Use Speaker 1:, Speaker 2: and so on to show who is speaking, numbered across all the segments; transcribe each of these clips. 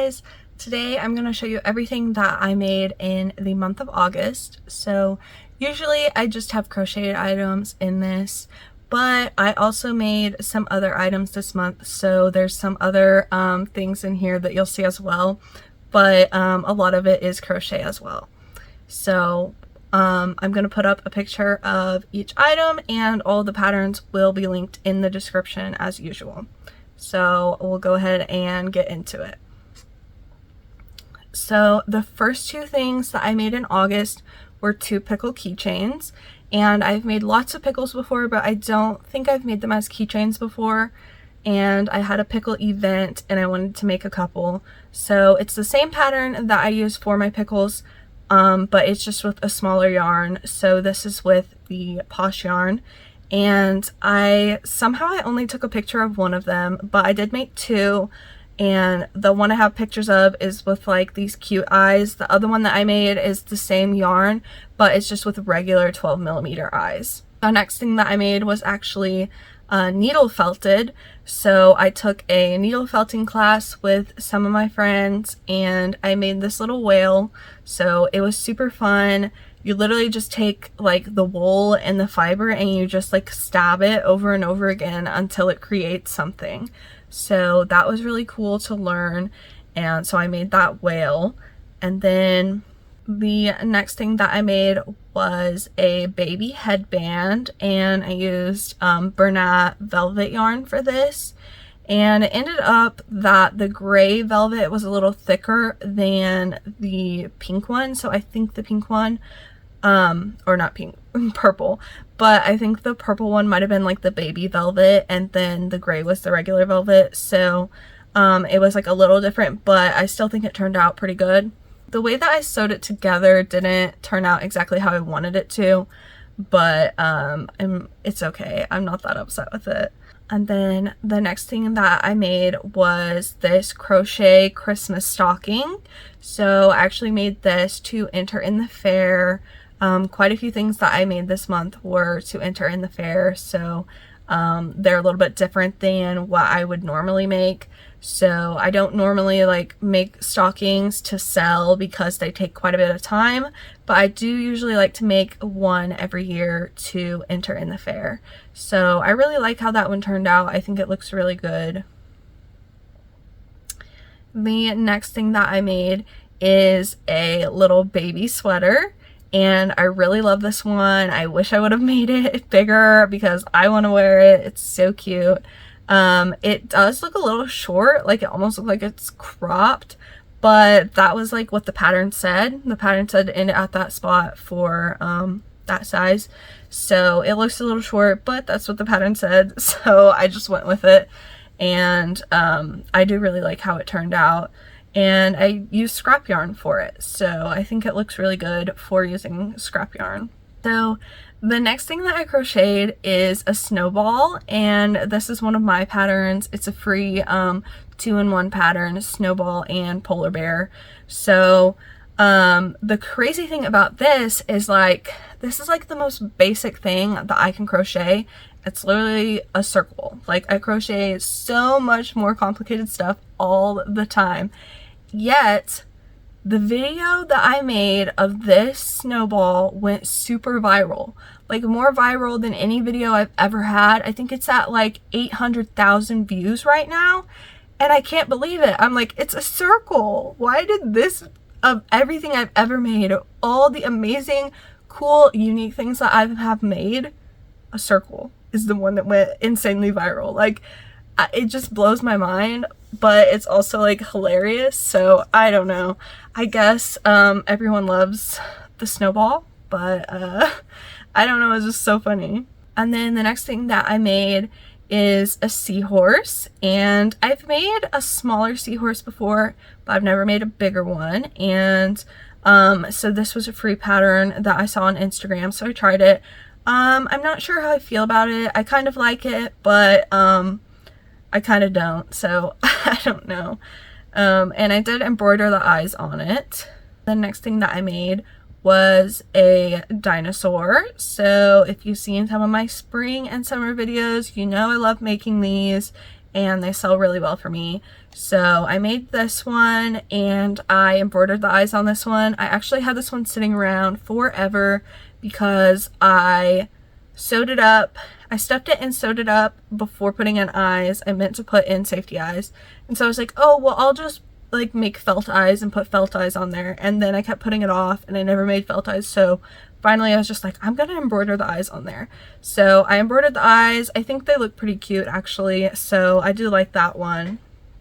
Speaker 1: guys! Today I'm going to show you everything that I made in the month of August. So usually I just have crocheted items in this, but I also made some other items this month, so there's some other things in here that you'll see as well, but a lot of it is crochet as well. So I'm going to put up a picture of each item, and all the patterns will be linked in the description as usual. So we'll go ahead and get into it. So the first two things that I made in August were two pickle keychains, and I've made lots of pickles before, but I don't think I've made them as keychains before, and I had a pickle event and I wanted to make a couple. So it's the same pattern that I use for my pickles, but it's just with a smaller yarn. So this is with the Posh yarn, and I only took a picture of one of them, but I did make two, and the one I have pictures of is with like these cute eyes. The other one that I made is the same yarn, but it's just with regular 12mm eyes. The next thing that I made was actually needle felted. So I took a needle felting class with some of my friends, and I made this little whale. So it was super fun. You literally just take like the wool and the fiber and you just like stab it over and over again until it creates something. So that was really cool to learn, and so I made that whale. And then the next thing that I made was a baby headband, and I used bernat velvet yarn for this, and it ended up that the gray velvet was a little thicker than the pink one. So I think the pink one, or not pink, purple, but I think the purple one might have been like the baby velvet, and then the gray was the regular velvet. So it was like a little different, but I still think it turned out pretty good. The way that I sewed it together didn't turn out exactly how I wanted it to, but it's okay. I'm not that upset with it. And then the next thing that I made was this crochet Christmas stocking. So I actually made this to enter in the fair. Quite a few things that I made this month were to enter in the fair, so they're a little bit different than what I would normally make. So I don't normally like make stockings to sell because they take quite a bit of time, but I do usually like to make one every year to enter in the fair. So I really like how that one turned out. I think it looks really good. The next thing that I made is a little baby sweater, and I really love this one. I wish I would have made it bigger because I want to wear it. It's so cute. It does look a little short, like it almost looks like it's cropped, but that was like what the pattern said. The pattern said to end it at that spot for that size. So it looks a little short, but that's what the pattern said, so I just went with it. And I do really like how it turned out. And I used scrap yarn for it, so I think it looks really good for using scrap yarn. So the next thing that I crocheted is a snowball, and this is one of my patterns. It's a free 2-in-1 pattern, snowball and polar bear. So the crazy thing about this is like, this is like the most basic thing that I can crochet. It's literally a circle. Like, I crochet so much more complicated stuff all the time. Yet, the video that I made of this snowball went super viral. Like, more viral than any video I've ever had. I think it's at like 800,000 views right now. And I can't believe it. I'm like, it's a circle. Why did this, of everything I've ever made, all the amazing, cool, unique things that I have made, a circle is the one that went insanely viral. Like, it just blows my mind, but it's also like hilarious. So I don't know. I guess everyone loves the snowball, but I don't know, it's just so funny. And then the next thing that I made is a seahorse, and I've made a smaller seahorse before, but I've never made a bigger one. And so this was a free pattern that I saw on Instagram, so I tried it. I'm not sure how I feel about it. I kind of like it, but I kind of don't, so I don't know. And I did embroider the eyes on it. The next thing that I made was a dinosaur. So if you've seen some of my spring and summer videos, you know I love making these, and they sell really well for me. So I made this one and I embroidered the eyes on this one. I actually had this one sitting around forever because I sewed it up. I stuffed it and sewed it up before putting in eyes. I meant to put in safety eyes. And so I was like, oh, well, I'll just like make felt eyes and put felt eyes on there. And then I kept putting it off and I never made felt eyes. So finally I was just like, I'm gonna embroider the eyes on there. So I embroidered the eyes. I think they look pretty cute actually. So I do like that one.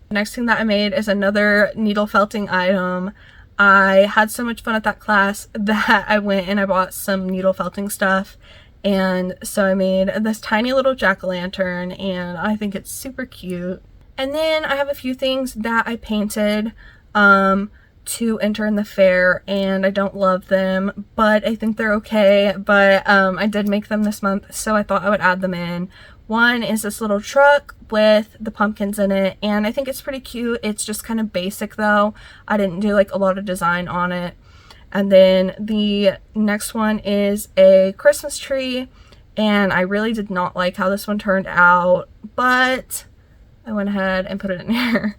Speaker 1: The next thing that I made is another needle felting item. I had so much fun at that class that I went and I bought some needle felting stuff. And so I made this tiny little jack-o'-lantern and I think it's super cute. And then I have a few things that I painted to enter in the fair, and I don't love them, but I think they're okay. But I did make them this month, so I thought I would add them in. One is this little truck with the pumpkins in it, and I think it's pretty cute. It's just kind of basic though. I didn't do like a lot of design on it. And then the next one is a Christmas tree, and I really did not like how this one turned out, but I went ahead and put it in here.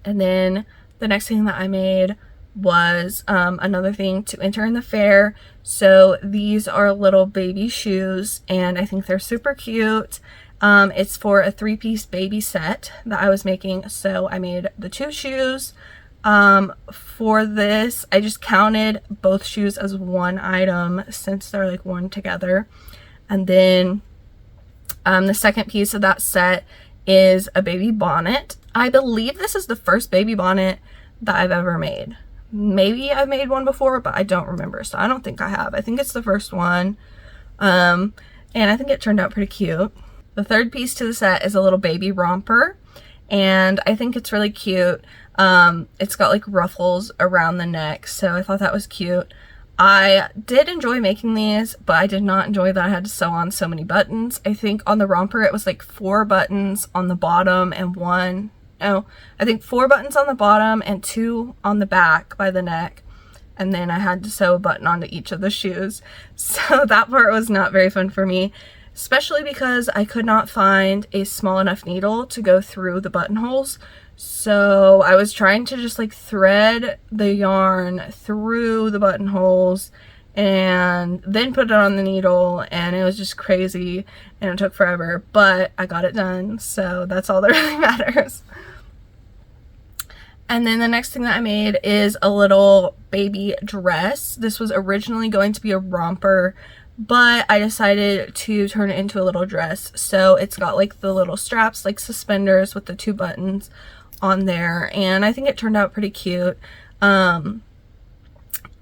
Speaker 1: And then the next thing that I made was another thing to enter in the fair. So these are little baby shoes, and I think they're super cute. It's for a 3-piece baby set that I was making, so I made the 2 shoes. For this, I just counted both shoes as one item since they're like worn together. And then the second piece of that set is a baby bonnet. I believe this is the first baby bonnet that I've ever made. Maybe I've made one before, but I don't remember, so I don't think I have. I think it's the first one. And I think it turned out pretty cute. The third piece to the set is a little baby romper, and I think it's really cute. It's got like ruffles around the neck, so I thought that was cute. I did enjoy making these, but I did not enjoy that I had to sew on so many buttons. I think on the romper it was like 4 buttons on the bottom and I think 4 buttons on the bottom and 2 on the back by the neck. And then I had to sew a button onto each of the shoes. So that part was not very fun for me, especially because I could not find a small enough needle to go through the buttonholes. So I was trying to just like thread the yarn through the buttonholes and then put it on the needle, and it was just crazy and it took forever, but I got it done, so that's all that really matters. And then the next thing that I made is a little baby dress. This was originally going to be a romper, but I decided to turn it into a little dress. So it's got like the little straps, like suspenders with the 2 buttons on there, and I think it turned out pretty cute.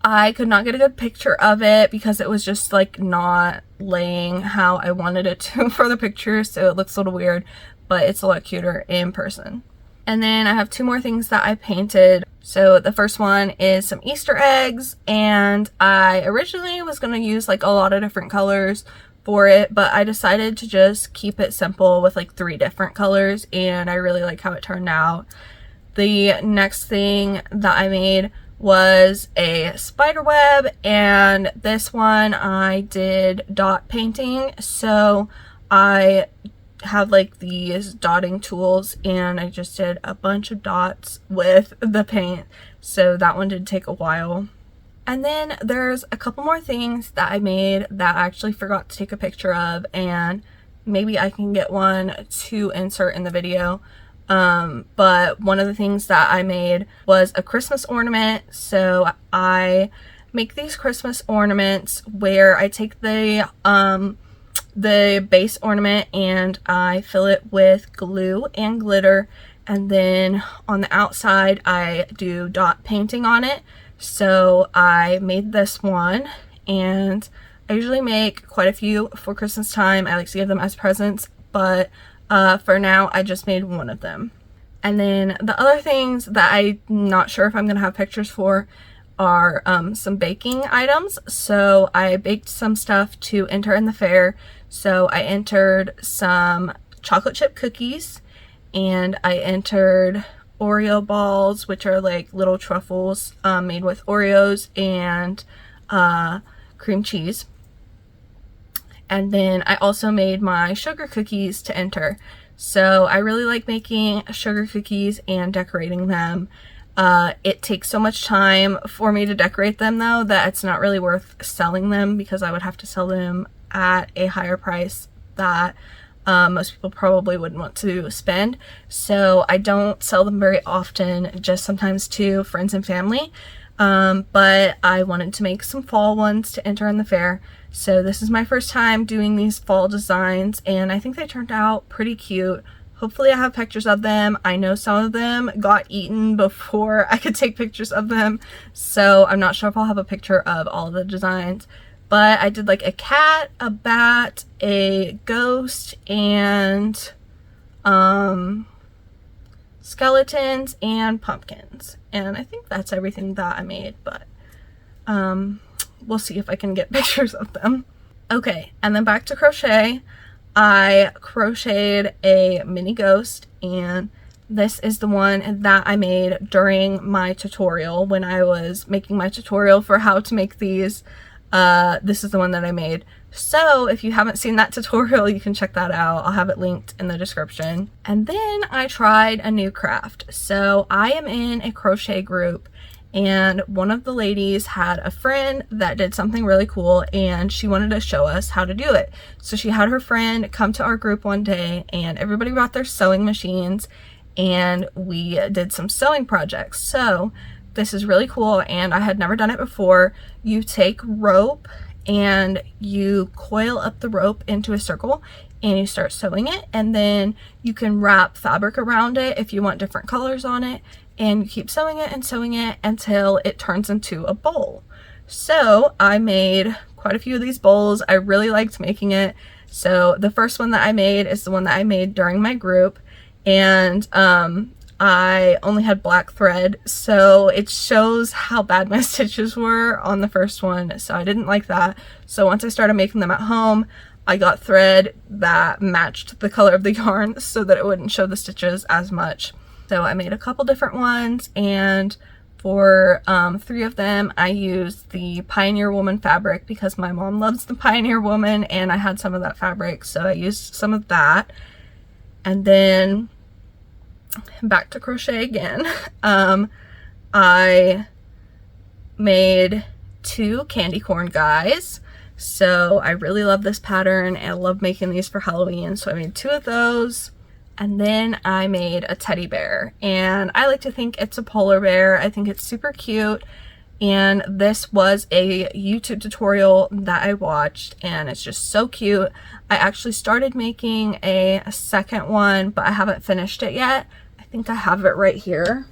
Speaker 1: I could not get a good picture of it because it was just like not laying how I wanted it to for the picture, so it looks a little weird, but it's a lot cuter in person. And then I have 2 more things that I painted. So the first one is some Easter eggs, and I originally was going to use like a lot of different colors for it, but I decided to just keep it simple with like 3 different colors, and I really like how it turned out. The next thing that I made was a spider web, and this one I did dot painting. So I have like these dotting tools, and I just did a bunch of dots with the paint, so that one did take a while. And then there's a couple more things that I made that I actually forgot to take a picture of, and maybe I can get one to insert in the video. But one of the things that I made was a Christmas ornament. So I make these Christmas ornaments where I take the base ornament and I fill it with glue and glitter, and then on the outside I do dot painting on it. So I made this one, and I usually make quite a few for Christmas time. I like to give them as presents, but for now I just made one of them. And then the other things that I'm not sure if I'm gonna have pictures for are some baking items. So I baked some stuff to enter in the fair. So I entered some chocolate chip cookies, and I entered Oreo balls, which are like little truffles made with Oreos and cream cheese. And then I also made my sugar cookies to enter. So I really like making sugar cookies and decorating them. It takes so much time for me to decorate them though that it's not really worth selling them, because I would have to sell them at a higher price that most people probably wouldn't want to spend. So I don't sell them very often, just sometimes to friends and family. But I wanted to make some fall ones to enter in the fair. So this is my first time doing these fall designs, and I think they turned out pretty cute. Hopefully I have pictures of them. I know some of them got eaten before I could take pictures of them, so I'm not sure if I'll have a picture of all of the designs. But I did like a cat, a bat, a ghost, and skeletons and pumpkins. And I think that's everything that I made, but we'll see if I can get pictures of them. Okay, and then back to crochet. I crocheted a mini ghost, and this is the one that I made during my tutorial when I was making my tutorial for how to make these. This is the one that I made. So if you haven't seen that tutorial, you can check that out. I'll have it linked in the description. And then I tried a new craft. So I am in a crochet group, and one of the ladies had a friend that did something really cool, and she wanted to show us how to do it. So she had her friend come to our group one day, and everybody brought their sewing machines, and we did some sewing projects. So this is really cool, and I had never done it before. You take rope and you coil up the rope into a circle, and you start sewing it, and then you can wrap fabric around it if you want different colors on it, and you keep sewing it until it turns into a bowl. So I made quite a few of these bowls. I really liked making it. So the first one that I made is the one that I made during my group, and I only had black thread, so it shows how bad my stitches were on the first one, so I didn't like that. So once I started making them at home, I got thread that matched the color of the yarn so that it wouldn't show the stitches as much. So I made a couple different ones, and for 3 of them I used the Pioneer Woman fabric because my mom loves the Pioneer Woman, and I had some of that fabric, so I used some of that. And then back to crochet again. I made 2 candy corn guys. So I really love this pattern, and I love making these for Halloween, so I made 2 of those. And then I made a teddy bear, and I like to think it's a polar bear. I think it's super cute, and this was a YouTube tutorial that I watched, and it's just so cute. I actually started making a second one, but I haven't finished it yet. I think I have it right here.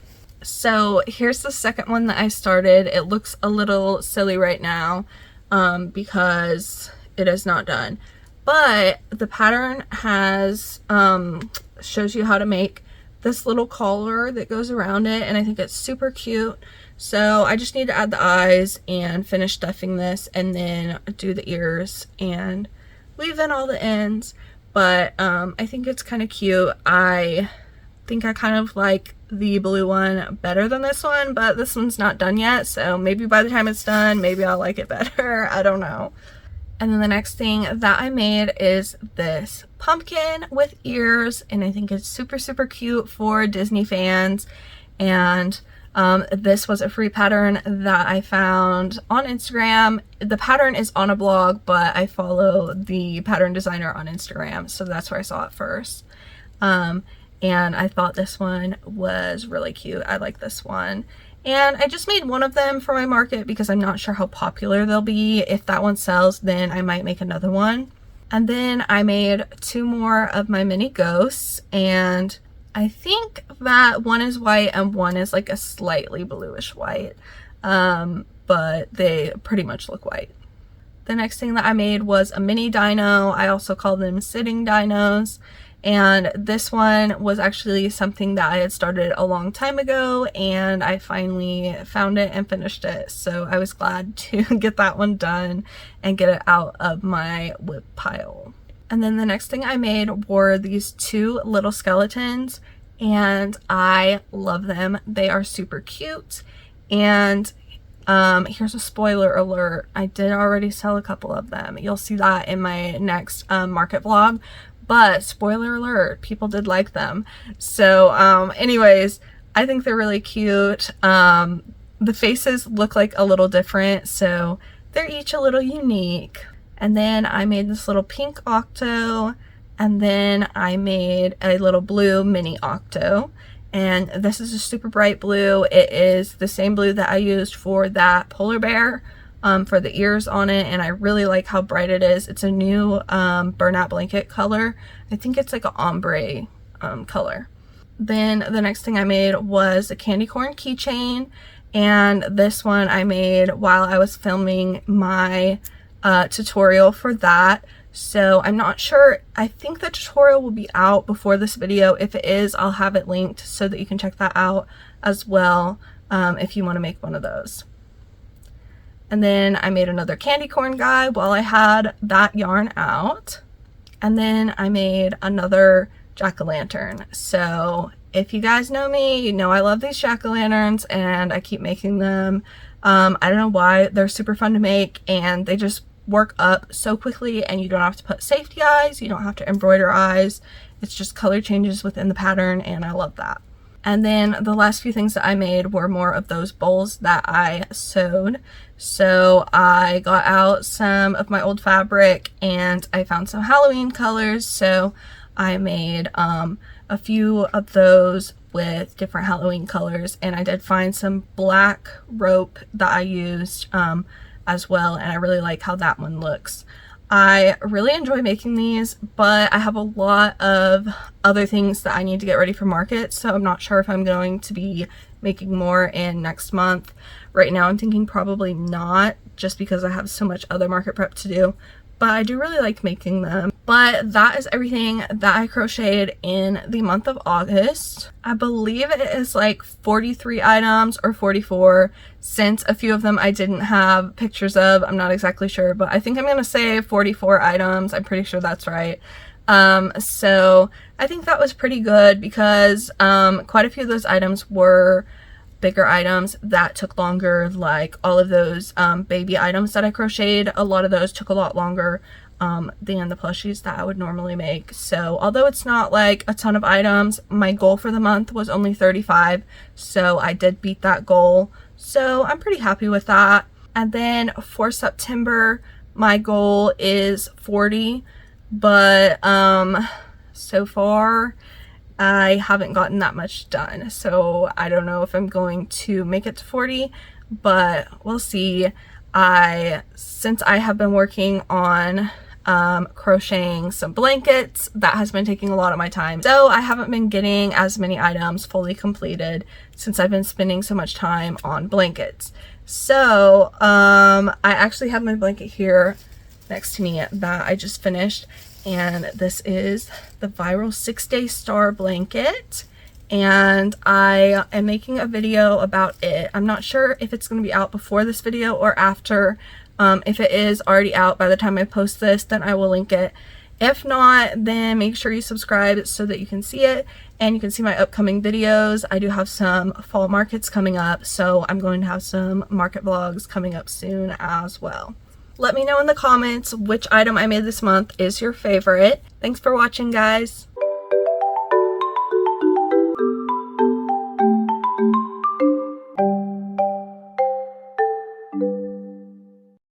Speaker 1: So here's the second one that I started. It looks a little silly right now because it is not done, but the pattern has shows you how to make this little collar that goes around it, and I think it's super cute. So I just need to add the eyes and finish stuffing this, and then do the ears and leave in all the ends. But I think it's kind of cute. I think I kind of like the blue one better than this one, but this one's not done yet, so maybe by the time it's done, maybe I'll like it better. I don't know. And then the next thing that I made is this pumpkin with ears, and I think it's super, super cute for Disney fans. And this was a free pattern that I found on Instagram. The pattern is on a blog, but I follow the pattern designer on Instagram, so that's where I saw it first. And I thought this one was really cute. I like this one. And I just made one of them for my market because I'm not sure how popular they'll be. If that one sells, then I might make another one. And then I made 2 more of my mini ghosts, and I think that one is white and one is like a slightly bluish white, but they pretty much look white. The next thing that I made was a mini dino. I also call them sitting dinos. And this one was actually something that I had started a long time ago, and I finally found it and finished it. So I was glad to get that one done and get it out of my whip pile. And then the next thing I made were these 2 little skeletons, and I love them. They are super cute. And here's a spoiler alert. I did already sell a couple of them. You'll see that in my next market vlog. but spoiler alert, people did like them. So anyways, I think they're really cute. The faces look like a little different, so they're each a little unique. And then I made this little pink Octo, and then I made a little blue mini Octo. And this is a super bright blue. It is the same blue that I used for that polar bear, for the ears on it, and I really like how bright it is. It's a new bernat blanket color. I think it's like an ombre color. Then the next thing I made was a candy corn keychain, and this one I made while I was filming my tutorial for that. So I'm not sure, I think the tutorial will be out before this video. If it is, I'll have it linked so that you can check that out as well, if you want to make one of those. And then I made another candy corn guy while I had that yarn out. And then I made another jack-o'-lantern. So if you guys know me, you know I love these jack-o'-lanterns and I keep making them. I don't know why, they're super fun to make and they just work up so quickly, and you don't have to put safety eyes, you don't have to embroider eyes. It's just color changes within the pattern, and I love that. And then the last few things that I made were more of those bowls that I sewed. So I got out some of my old fabric and I found some Halloween colors, so I made a few of those with different Halloween colors, and I did find some black rope that I used as well, and I really like how that one looks. I really enjoy making these, but I have a lot of other things that I need to get ready for market, so I'm not sure if I'm going to be making more in next month. Right now I'm thinking probably not, just because I have so much other market prep to do, but I do really like making them. But that is everything that I crocheted in the month of August. I believe it is like 43 items or 44, since a few of them I didn't have pictures of. I'm not exactly sure, but I think I'm gonna say 44 items. I'm pretty sure that's right. So I think that was pretty good, because quite a few of those items were bigger items that took longer, like all of those baby items that I crocheted. A lot of those took a lot longer than the plushies that I would normally make. So although it's not like a ton of items, my goal for the month was only 35, so I did beat that goal, so I'm pretty happy with that. And then for September, my goal is 40, but so far I haven't gotten that much done, so I don't know if I'm going to make it to 40, but we'll see. Since I have been working on crocheting some blankets, that has been taking a lot of my time, so I haven't been getting as many items fully completed since I've been spending so much time on blankets. So I actually have my blanket here next to me that I just finished, and this is the viral 6-day star blanket, and I am making a video about it. I'm not sure if it's going to be out before this video or after. If it is already out by the time I post this, then I will link it. If not, then make sure you subscribe so that you can see it and you can see my upcoming videos. I do have some fall markets coming up, so I'm going to have some market vlogs coming up soon as well. Let me know in the comments which item I made this month is your favorite. Thanks for watching, guys.